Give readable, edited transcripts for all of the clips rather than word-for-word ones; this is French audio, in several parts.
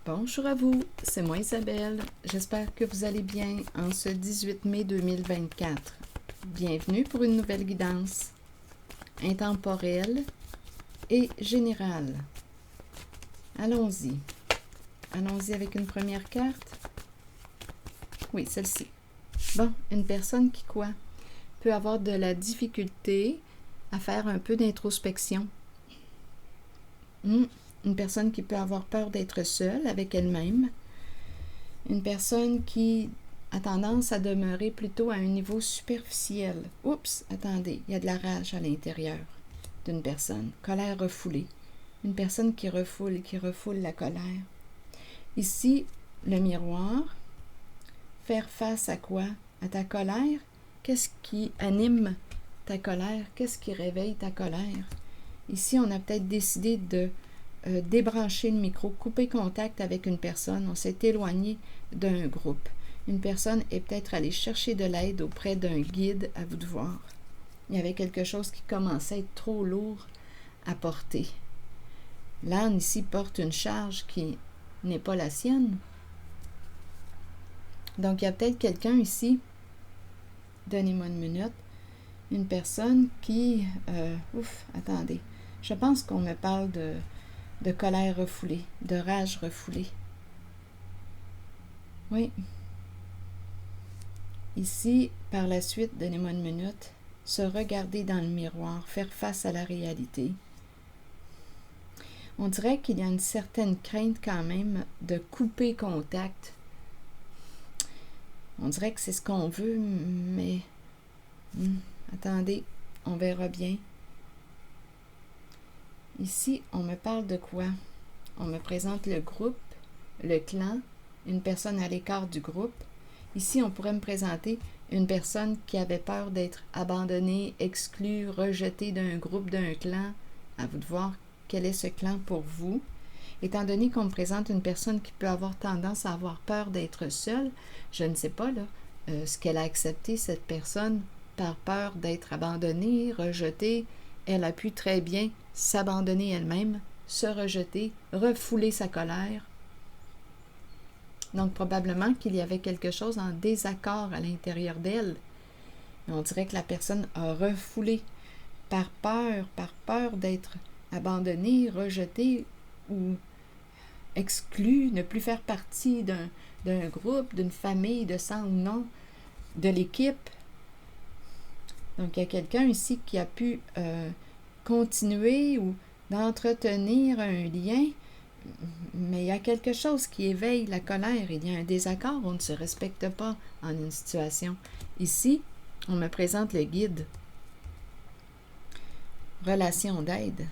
Bonjour à vous, c'est moi Isabelle. J'espère que vous allez bien en ce 18 mai 2024. Bienvenue pour une nouvelle guidance intemporelle et générale. Allons-y. Allons-y avec une première carte. Oui, celle-ci. Bon, une personne qui quoi? Peut avoir de la difficulté à faire un peu d'introspection. Une personne qui peut avoir peur d'être seule avec elle-même. Une personne qui a tendance à demeurer plutôt à un niveau superficiel. Oups, attendez, il y a de la rage à l'intérieur d'une personne. Colère refoulée. Une personne qui refoule la colère. Ici, le miroir. Faire face à quoi? À ta colère? Qu'est-ce qui anime ta colère? Qu'est-ce qui réveille ta colère? Ici, on a peut-être décidé de débrancher le micro, couper contact avec une personne. On s'est éloigné d'un groupe. Une personne est peut-être allée chercher de l'aide auprès d'un guide, à vous de voir. Il y avait quelque chose qui commençait à être trop lourd à porter. L'âne ici porte une charge qui n'est pas la sienne. Donc, il y a peut-être quelqu'un ici, donnez-moi une minute, une personne qui... attendez, je pense qu'on me parle de colère refoulée, de rage refoulée. Oui. Ici, par la suite, donnez-moi une minute, se regarder dans le miroir, faire face à la réalité. On dirait qu'il y a une certaine crainte quand même de couper contact. On dirait que c'est ce qu'on veut, mais... attendez, on verra bien. Ici, on me parle de quoi? On me présente le groupe, le clan, une personne à l'écart du groupe. Ici, on pourrait me présenter une personne qui avait peur d'être abandonnée, exclue, rejetée d'un groupe, d'un clan. À vous de voir quel est ce clan pour vous. Étant donné qu'on me présente une personne qui peut avoir tendance à avoir peur d'être seule, je ne sais pas là, ce qu'elle a accepté, cette personne, par peur d'être abandonnée, rejetée. Elle a pu très bien s'abandonner elle-même, se rejeter, refouler sa colère. Donc, probablement qu'il y avait quelque chose en désaccord à l'intérieur d'elle. On dirait que la personne a refoulé par peur d'être abandonnée, rejetée ou exclue, ne plus faire partie d'un groupe, d'une famille, de sang ou non, de l'équipe. Donc, il y a quelqu'un ici qui a pu continuer ou d'entretenir un lien, mais il y a quelque chose qui éveille la colère. Il y a un désaccord, on ne se respecte pas en une situation. Ici, on me présente le guide. Relation d'aide.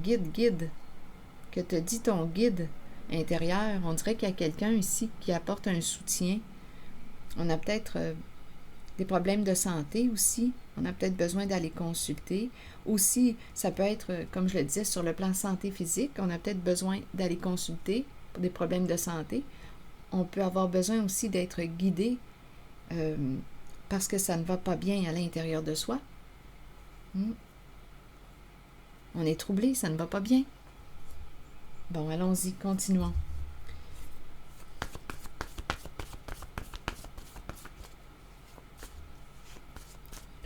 Guide. Que te dit ton guide intérieur? On dirait qu'il y a quelqu'un ici qui apporte un soutien. On a peut-être des problèmes de santé aussi. On a peut-être besoin d'aller consulter. Aussi, ça peut être, comme je le disais, sur le plan santé physique, on a peut-être besoin d'aller consulter pour des problèmes de santé. On peut avoir besoin aussi d'être guidé parce que ça ne va pas bien à l'intérieur de soi. On est troublé, ça ne va pas bien. Bon, allons-y, continuons.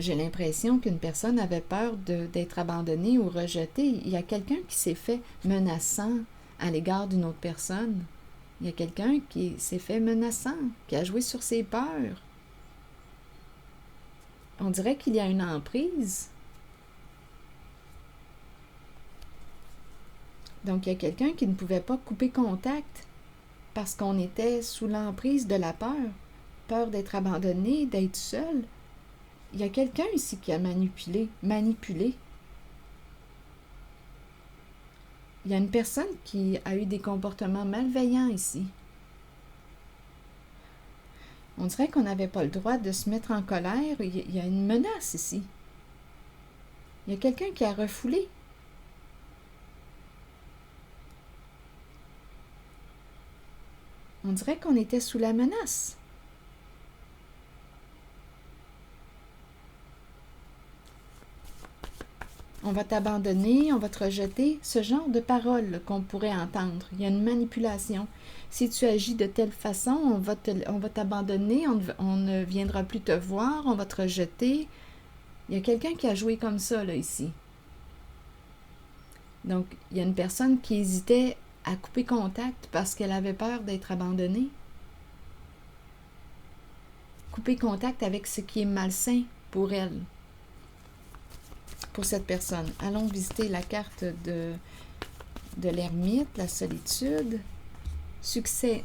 J'ai l'impression qu'une personne avait peur d'être abandonnée ou rejetée. Il y a quelqu'un qui s'est fait menaçant à l'égard d'une autre personne. Il y a quelqu'un qui s'est fait menaçant, qui a joué sur ses peurs. On dirait qu'il y a une emprise. Donc, il y a quelqu'un qui ne pouvait pas couper contact parce qu'on était sous l'emprise de la peur. Peur d'être abandonné, d'être seul. Il y a quelqu'un ici qui a manipulé. Il y a une personne qui a eu des comportements malveillants ici. On dirait qu'on n'avait pas le droit de se mettre en colère. Il y a une menace ici. Il y a quelqu'un qui a refoulé. On dirait qu'on était sous la menace. on va t'abandonner, on va te rejeter, ce genre de paroles qu'on pourrait entendre. Il y a une manipulation. Si tu agis de telle façon, on va t'abandonner, on ne viendra plus te voir, on va te rejeter. Il y a quelqu'un qui a joué comme ça, là, ici. Donc, il y a une personne qui hésitait à couper contact parce qu'elle avait peur d'être abandonnée. Couper contact avec ce qui est malsain pour elle, pour cette personne. Allons visiter la carte de l'ermite, la solitude. Succès.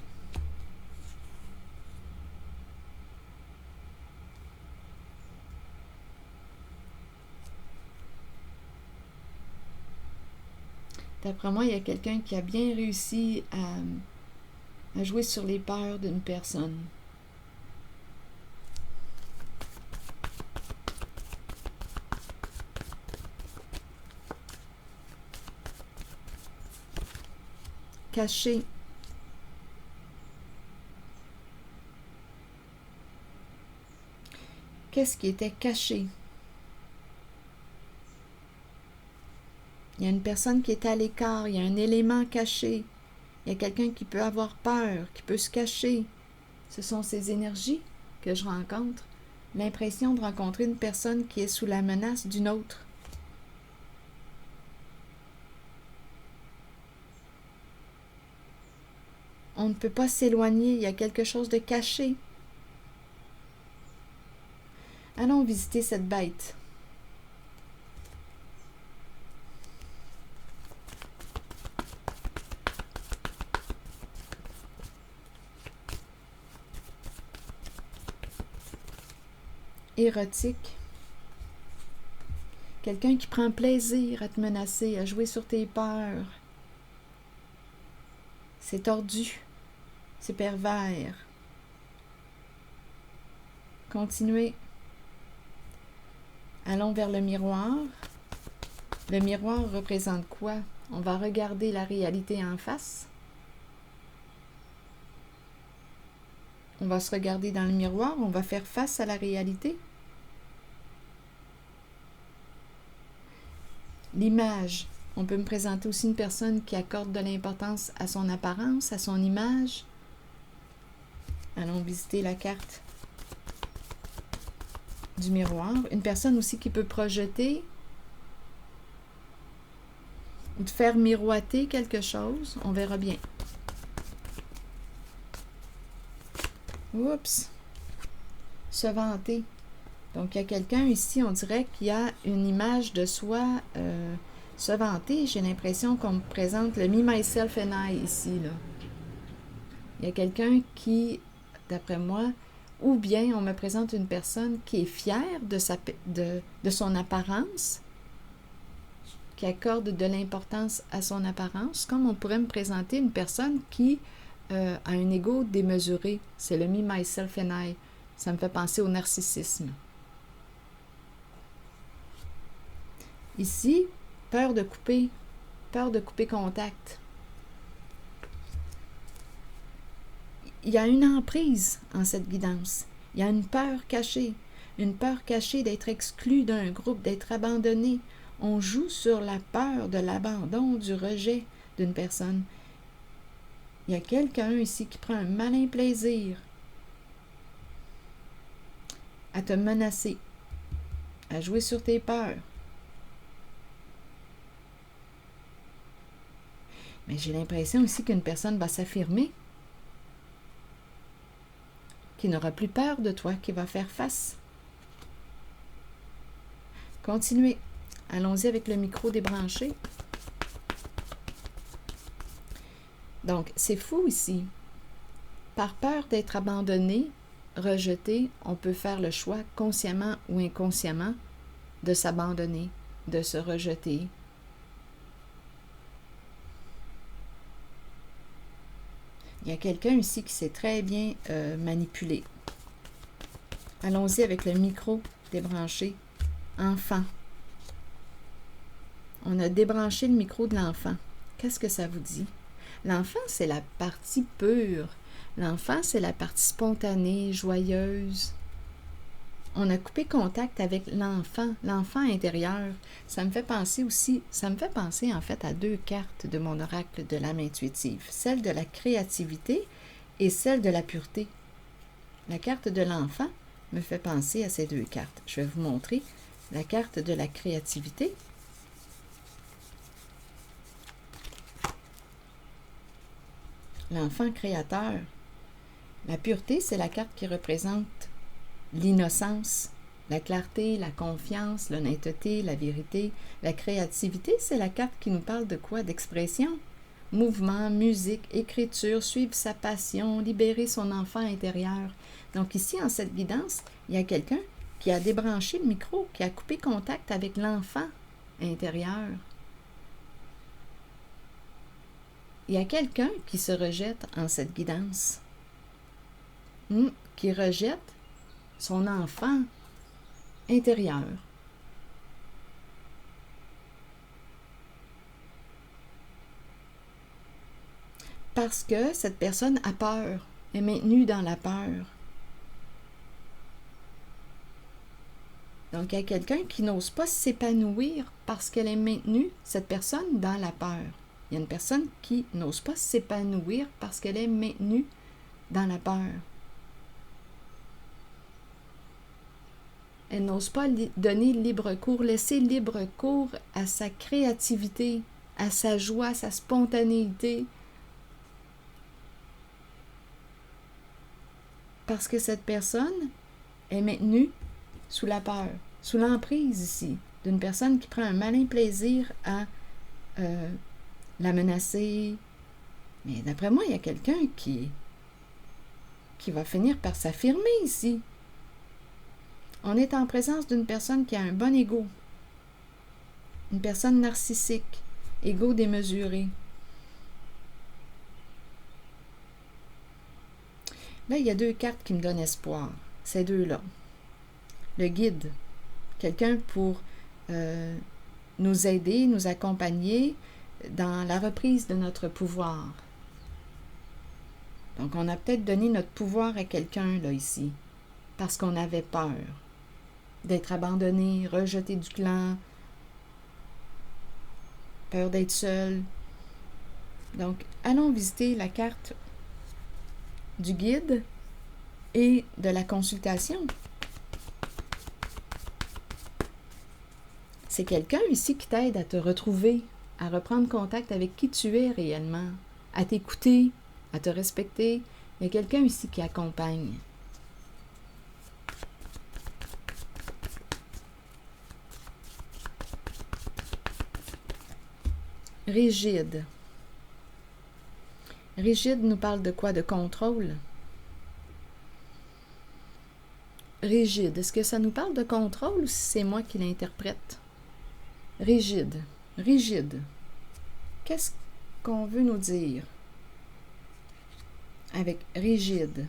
D'après moi, il y a quelqu'un qui a bien réussi à jouer sur les peurs d'une personne. Caché. Qu'est-ce qui était caché? Il y a une personne qui est à l'écart, il y a un élément caché. Il y a quelqu'un qui peut avoir peur, qui peut se cacher. Ce sont ces énergies que je rencontre. L'impression de rencontrer une personne qui est sous la menace d'une autre. On ne peut pas s'éloigner, il y a quelque chose de caché. Allons visiter cette bête. Érotique. Quelqu'un qui prend plaisir à te menacer, à jouer sur tes peurs. C'est tordu. C'est pervers. Continuez. Allons vers le miroir. Le miroir représente quoi? On va regarder la réalité en face. On va se regarder dans le miroir, on va faire face à la réalité. L'image. On peut me présenter aussi une personne qui accorde de l'importance à son apparence, à son image. Allons visiter la carte du miroir. Une personne aussi qui peut projeter ou te faire miroiter quelque chose. On verra bien. Oups! Se vanter. Donc, il y a quelqu'un ici, on dirait qu'il y a une image de soi se vanter. J'ai l'impression qu'on me présente le Me, Myself and I ici, là. Il y a quelqu'un qui, d'après moi, ou bien on me présente une personne qui est fière de son apparence, qui accorde de l'importance à son apparence, comme on pourrait me présenter une personne qui a un ego démesuré. C'est le Me, Myself and I. Ça me fait penser au narcissisme. Ici, peur de couper contact. Il y a une emprise en cette guidance. Il y a une peur cachée d'être exclu d'un groupe, d'être abandonné. On joue sur la peur de l'abandon, du rejet d'une personne. Il y a quelqu'un ici qui prend un malin plaisir à te menacer, à jouer sur tes peurs. Mais j'ai l'impression aussi qu'une personne va s'affirmer, qui n'aura plus peur de toi, qui va faire face. Continuez. Allons-y avec le micro débranché. Donc, c'est fou ici. Par peur d'être abandonné, rejeté, on peut faire le choix, consciemment ou inconsciemment, de s'abandonner, de se rejeter. Il y a quelqu'un ici qui sait très bien manipuler. Allons-y avec le micro débranché. Enfant. On a débranché le micro de l'enfant. Qu'est-ce que ça vous dit? L'enfant, c'est la partie pure. L'enfant, c'est la partie spontanée, joyeuse. On a coupé contact avec l'enfant intérieur. Ça me fait penser en fait à 2 cartes de mon oracle de l'âme intuitive, celle de la créativité et celle de la pureté. La carte de l'enfant me fait penser à ces 2 cartes. Je vais vous montrer la carte de la créativité. L'enfant créateur. La pureté, c'est la carte qui représente l'innocence, la clarté, la confiance, l'honnêteté, la vérité. La créativité, c'est la carte qui nous parle de quoi? D'expression. Mouvement, musique, écriture, suivre sa passion, libérer son enfant intérieur. Donc ici, en cette guidance, il y a quelqu'un qui a débranché le micro, qui a coupé contact avec l'enfant intérieur. Il y a quelqu'un qui se rejette en cette guidance, qui rejette son enfant intérieur. Parce que cette personne a peur, est maintenue dans la peur. Donc, il y a quelqu'un qui n'ose pas s'épanouir parce qu'elle est maintenue, cette personne, dans la peur. Il y a une personne qui n'ose pas s'épanouir parce qu'elle est maintenue dans la peur. Elle n'ose pas donner libre cours, laisser libre cours à sa créativité, à sa joie, à sa spontanéité. Parce que cette personne est maintenue sous la peur, sous l'emprise ici, d'une personne qui prend un malin plaisir à la menacer. Mais d'après moi, il y a quelqu'un qui va finir par s'affirmer ici. On est en présence d'une personne qui a un bon ego, une personne narcissique, ego démesuré. Là, il y a 2 cartes qui me donnent espoir, ces 2-là. Le guide, quelqu'un pour nous aider, nous accompagner dans la reprise de notre pouvoir. Donc, on a peut-être donné notre pouvoir à quelqu'un, là, ici, parce qu'on avait peur d'être abandonné, rejeté du clan, peur d'être seul. Donc, allons visiter la carte du guide et de la consultation. C'est quelqu'un ici qui t'aide à te retrouver, à reprendre contact avec qui tu es réellement, à t'écouter, à te respecter. Il y a quelqu'un ici qui accompagne. Rigide. Rigide nous parle de quoi? De contrôle. Rigide. Est-ce que ça nous parle de contrôle ou si c'est moi qui l'interprète? Rigide. Rigide. Qu'est-ce qu'on veut nous dire avec rigide?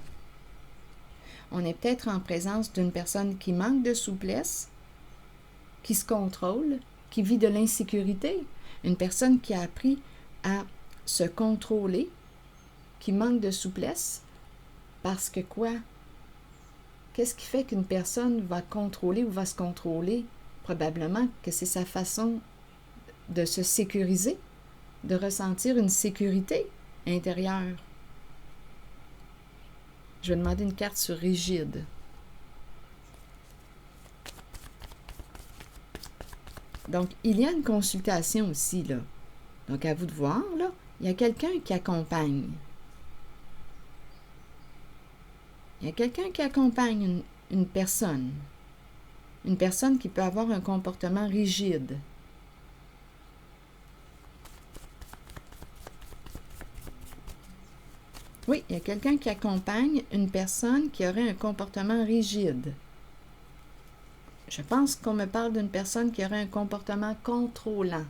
On est peut-être en présence d'une personne qui manque de souplesse, qui se contrôle, qui vit de l'insécurité. Une personne qui a appris à se contrôler, qui manque de souplesse, parce que quoi? Qu'est-ce qui fait qu'une personne va contrôler ou va se contrôler? Probablement que c'est sa façon de se sécuriser, de ressentir une sécurité intérieure. Je vais demander une carte sur rigide. Donc, il y a une consultation aussi, là. Donc, à vous de voir, là, il y a quelqu'un qui accompagne. Il y a quelqu'un qui accompagne une personne. Une personne qui peut avoir un comportement rigide. Oui, il y a quelqu'un qui accompagne une personne qui aurait un comportement rigide. Je pense qu'on me parle d'une personne qui aurait un comportement contrôlant.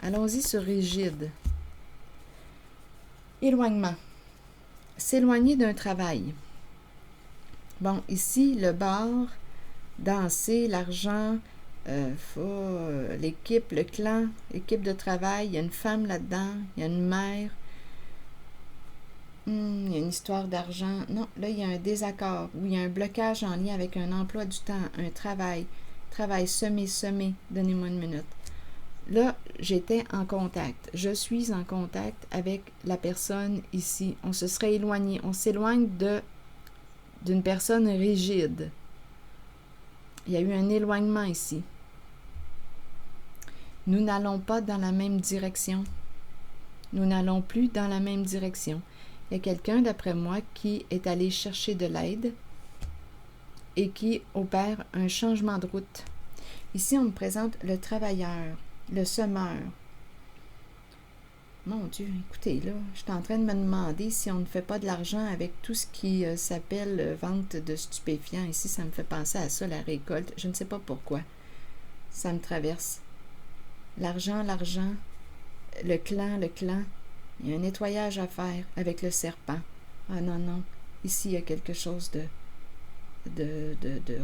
Allons-y sur rigide. Éloignement. S'éloigner d'un travail. Bon, ici, le bar, danser, l'argent, l'équipe, le clan, l'équipe de travail, il y a une femme là-dedans, il y a une mère. Il y a une histoire d'argent. Non, là, il y a un désaccord ou il y a un blocage en lien avec un emploi du temps, un travail. Travail semé. Donnez-moi une minute. Là, j'étais en contact. Je suis en contact avec la personne ici. On se serait éloigné. On s'éloigne d'une personne rigide. Il y a eu un éloignement ici. Nous n'allons pas dans la même direction. Nous n'allons plus dans la même direction. Il y a quelqu'un, d'après moi, qui est allé chercher de l'aide et qui opère un changement de route. Ici, on me présente le travailleur, le semeur. Mon Dieu, écoutez, là, je suis en train de me demander si on ne fait pas de l'argent avec tout ce qui s'appelle vente de stupéfiants. Ici, ça me fait penser à ça, la récolte. Je ne sais pas pourquoi. Ça me traverse. L'argent, le clan. Il y a un nettoyage à faire avec le serpent. Ah non. Ici, il y a quelque chose de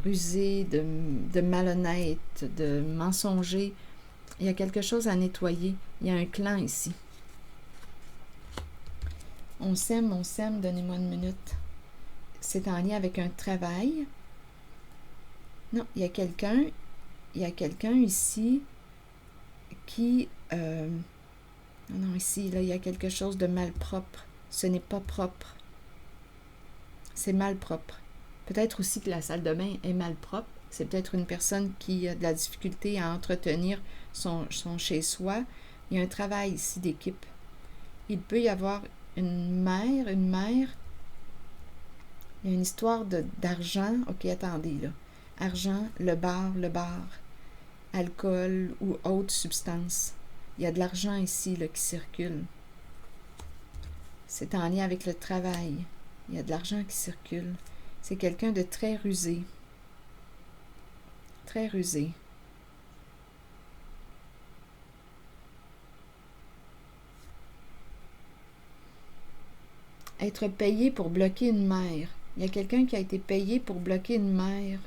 rusé, de malhonnête, de mensonger. Il y a quelque chose à nettoyer. Il y a un clan ici. On sème, donnez-moi une minute. C'est en lien avec un travail. Non, il y a quelqu'un ici qui... non, ici, là, il y a quelque chose de malpropre. Ce n'est pas propre. C'est malpropre. Peut-être aussi que la salle de bain est malpropre. C'est peut-être une personne qui a de la difficulté à entretenir son chez-soi. Il y a un travail ici d'équipe. Il peut y avoir une mère. Il y a une histoire d'argent. Ok, attendez, là. Argent, le bar. Alcool ou autre substance. Il y a de l'argent ici là, qui circule. C'est en lien avec le travail. Il y a de l'argent qui circule. C'est quelqu'un de très rusé. Très rusé. Être payé pour bloquer une mère. Il y a quelqu'un qui a été payé pour bloquer une mère.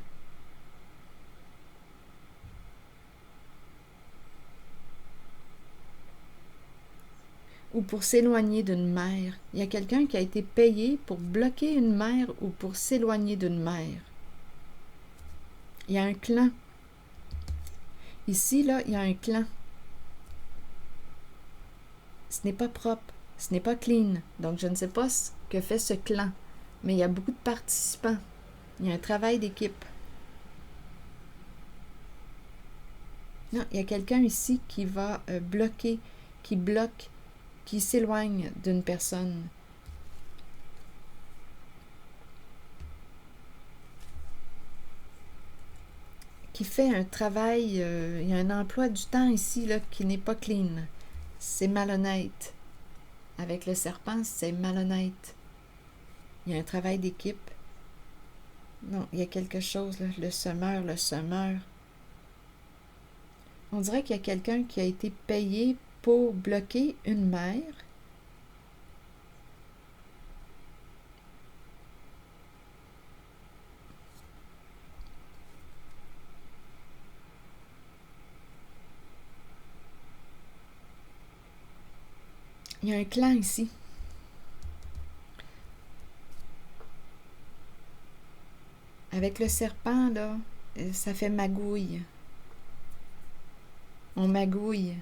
Ou pour s'éloigner d'une mère. Il y a quelqu'un qui a été payé pour bloquer une mère ou pour s'éloigner d'une mère. Il y a un clan. Ici, là, il y a un clan. Ce n'est pas propre, ce n'est pas clean. Donc, je ne sais pas ce que fait ce clan, mais il y a beaucoup de participants. Il y a un travail d'équipe. Non, il y a quelqu'un ici qui va bloquer, qui bloque, qui s'éloigne d'une personne. Qui fait un travail, il y a un emploi du temps ici là, qui n'est pas clean. C'est malhonnête. Avec le serpent, c'est malhonnête. Il y a un travail d'équipe. Non, il y a quelque chose, là, le semeur. On dirait qu'il y a quelqu'un qui a été payé pour bloquer une mère. Il y a un clan ici. Avec le serpent, là, ça fait magouille. On magouille.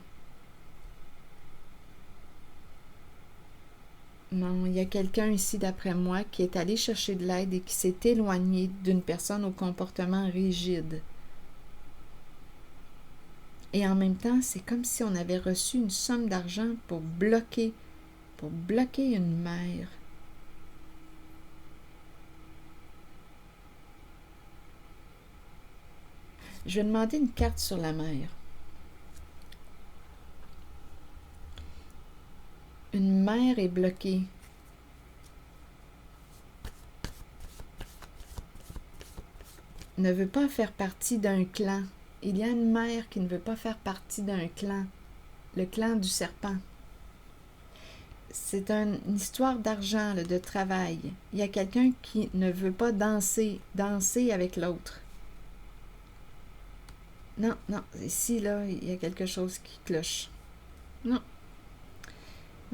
Non, il y a quelqu'un ici, d'après moi, qui est allé chercher de l'aide et qui s'est éloigné d'une personne au comportement rigide. Et en même temps, c'est comme si on avait reçu une somme d'argent pour bloquer une mère. Je vais demander une carte sur la mer. Une mère est bloquée. Ne veut pas faire partie d'un clan. Il y a une mère qui ne veut pas faire partie d'un clan. Le clan du serpent. C'est une histoire d'argent, de travail. Il y a quelqu'un qui ne veut pas danser avec l'autre. Non, ici, là, il y a quelque chose qui cloche. Non,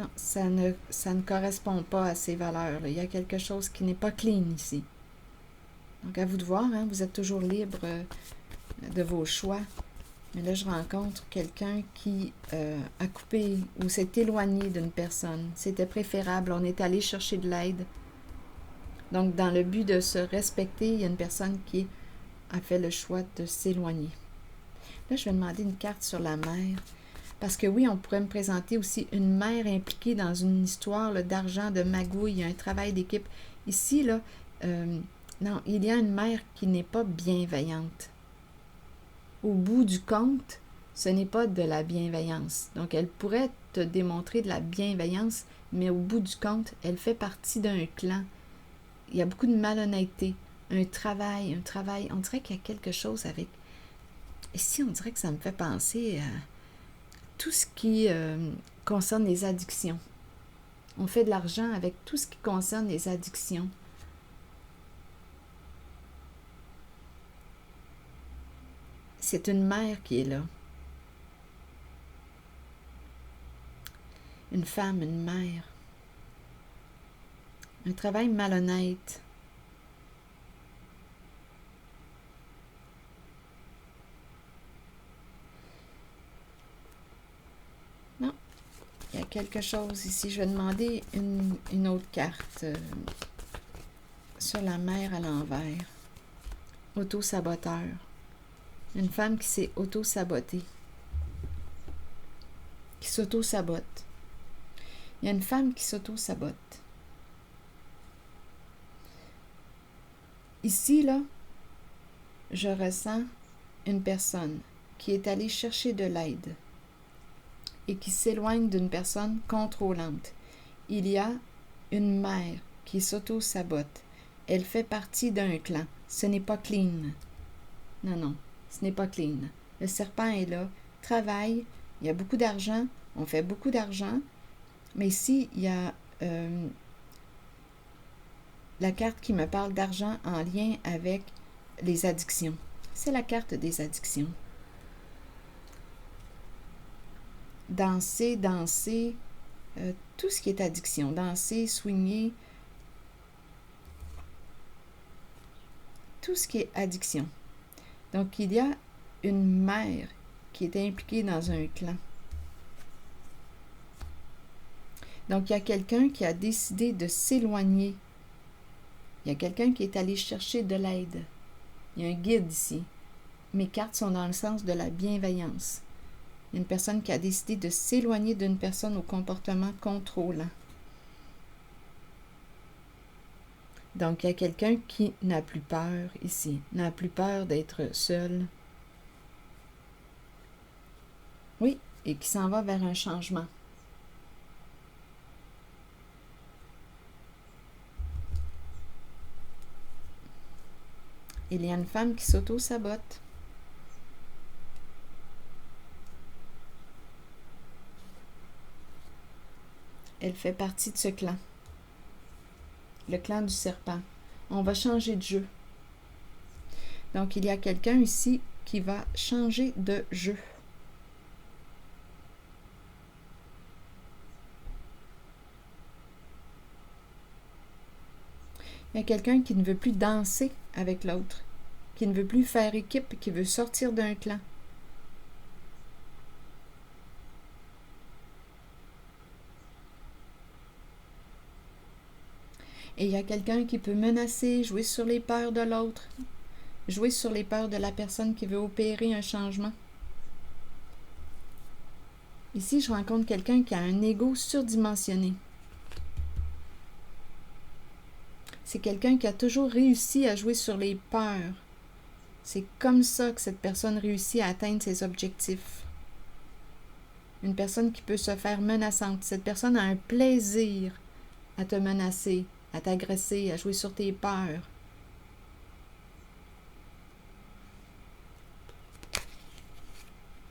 Non, ça ne correspond pas à ces valeurs-là. Il y a quelque chose qui n'est pas clean ici. Donc, à vous de voir, hein, vous êtes toujours libre de vos choix. Mais là, je rencontre quelqu'un qui a coupé ou s'est éloigné d'une personne. C'était préférable. On est allé chercher de l'aide. Donc, dans le but de se respecter, il y a une personne qui a fait le choix de s'éloigner. Là, je vais demander une carte sur la mère. Parce que oui, on pourrait me présenter aussi une mère impliquée dans une histoire d'argent, de magouille, un travail d'équipe. Ici, là, non, il y a une mère qui n'est pas bienveillante. Au bout du compte, ce n'est pas de la bienveillance. Donc, elle pourrait te démontrer de la bienveillance, mais au bout du compte, elle fait partie d'un clan. Il y a beaucoup de malhonnêteté, un travail, on dirait qu'il y a quelque chose avec... Ici, on dirait que ça me fait penser à tout ce qui concerne les addictions. On fait de l'argent avec tout ce qui concerne les addictions. C'est une mère qui est là. Une femme, une mère. Un travail malhonnête. Non, il y a quelque chose ici. Je vais demander une autre carte sur la mère à l'envers. Auto-saboteur. Une femme qui s'est auto-sabotée. Qui s'auto-sabote. Il y a une femme qui s'auto-sabote. Ici, là, je ressens une personne qui est allée chercher de l'aide et qui s'éloigne d'une personne contrôlante. Il y a une mère qui s'auto-sabote. Elle fait partie d'un clan. Ce n'est pas clean. Non, non, ce n'est pas clean. Le serpent est là, travaille, il y a beaucoup d'argent, on fait beaucoup d'argent, mais ici, il y a la carte qui me parle d'argent en lien avec les addictions. C'est la carte des addictions. Danser, tout ce qui est addiction. Danser, swinguer, tout ce qui est addiction. Donc, il y a une mère qui est impliquée dans un clan. Donc, il y a quelqu'un qui a décidé de s'éloigner. Il y a quelqu'un qui est allé chercher de l'aide. Il y a un guide ici. Mes cartes sont dans le sens de la bienveillance. Il y a une personne qui a décidé de s'éloigner d'une personne au comportement contrôlant. Donc, il y a quelqu'un qui n'a plus peur ici, n'a plus peur d'être seul. Oui, et qui s'en va vers un changement. Il y a une femme qui s'auto-sabote. Elle fait partie de ce clan. Le clan du serpent. On va changer de jeu. Donc, il y a quelqu'un ici qui va changer de jeu. Il y a quelqu'un qui ne veut plus danser avec l'autre, qui ne veut plus faire équipe, qui veut sortir d'un clan. Et il y a quelqu'un qui peut menacer, jouer sur les peurs de l'autre, jouer sur les peurs de la personne qui veut opérer un changement. Ici, je rencontre quelqu'un qui a un ego surdimensionné. C'est quelqu'un qui a toujours réussi à jouer sur les peurs. C'est comme ça que cette personne réussit à atteindre ses objectifs. Une personne qui peut se faire menaçante. Cette personne a un plaisir à te menacer, à t'agresser, à jouer sur tes peurs.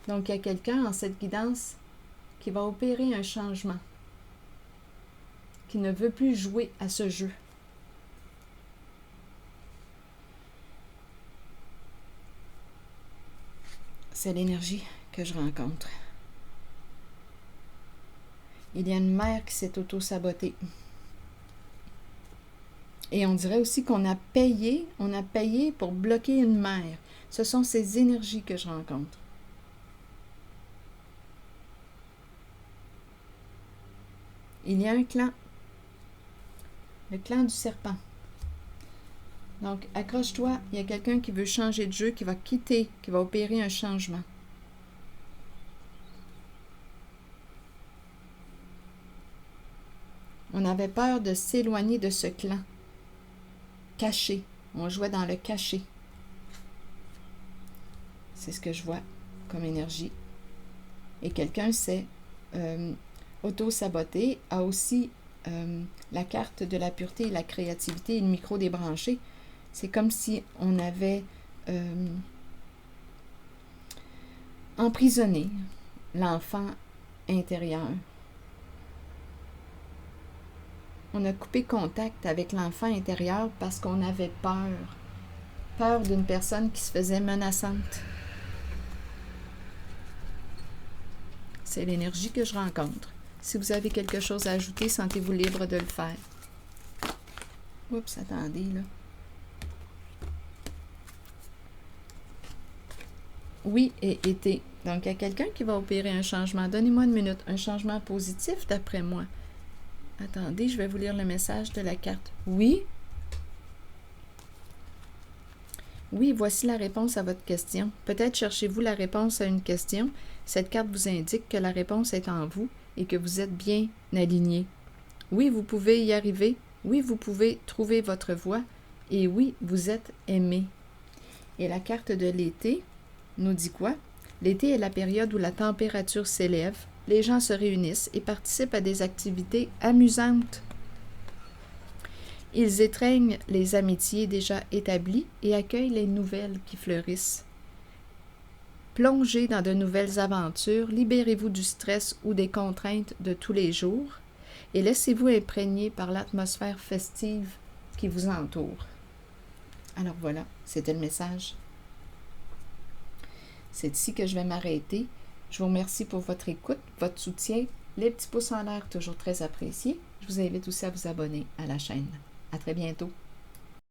Donc, il y a quelqu'un en cette guidance qui va opérer un changement, qui ne veut plus jouer à ce jeu. C'est l'énergie que je rencontre. Il y a une mère qui s'est auto-sabotée. Et on dirait aussi qu'on a payé pour bloquer une mère. Ce sont ces énergies que je rencontre. Il y a un clan. Le clan du serpent. Donc, accroche-toi, il y a quelqu'un qui veut changer de jeu, qui va quitter, qui va opérer un changement. On avait peur de s'éloigner de ce clan. Caché. On jouait dans le caché. C'est ce que je vois comme énergie. Et quelqu'un s'est auto-saboté, a aussi la carte de la pureté et la créativité et le micro débranché. C'est comme si on avait emprisonné l'enfant intérieur. On a coupé contact avec l'enfant intérieur parce qu'on avait peur. Peur d'une personne qui se faisait menaçante. C'est l'énergie que je rencontre. Si vous avez quelque chose à ajouter, sentez-vous libre de le faire. Oups, attendez, là. Oui, et été. Donc, il y a quelqu'un qui va opérer un changement. Donnez-moi une minute. Un changement positif, d'après moi. Attendez, je vais vous lire le message de la carte. Oui. Oui, voici la réponse à votre question. Peut-être cherchez-vous la réponse à une question. Cette carte vous indique que la réponse est en vous et que vous êtes bien aligné. Oui, vous pouvez y arriver. Oui, vous pouvez trouver votre voie. Et oui, vous êtes aimé. Et la carte de l'été nous dit quoi? L'été est la période où la température s'élève, les gens se réunissent et participent à des activités amusantes. Ils étreignent les amitiés déjà établies et accueillent les nouvelles qui fleurissent. Plongez dans de nouvelles aventures, libérez-vous du stress ou des contraintes de tous les jours et laissez-vous imprégner par l'atmosphère festive qui vous entoure. Alors voilà, c'était le message. C'est ici que je vais m'arrêter. Je vous remercie pour votre écoute, votre soutien, les petits pouces en l'air toujours très appréciés. Je vous invite aussi à vous abonner à la chaîne. À très bientôt.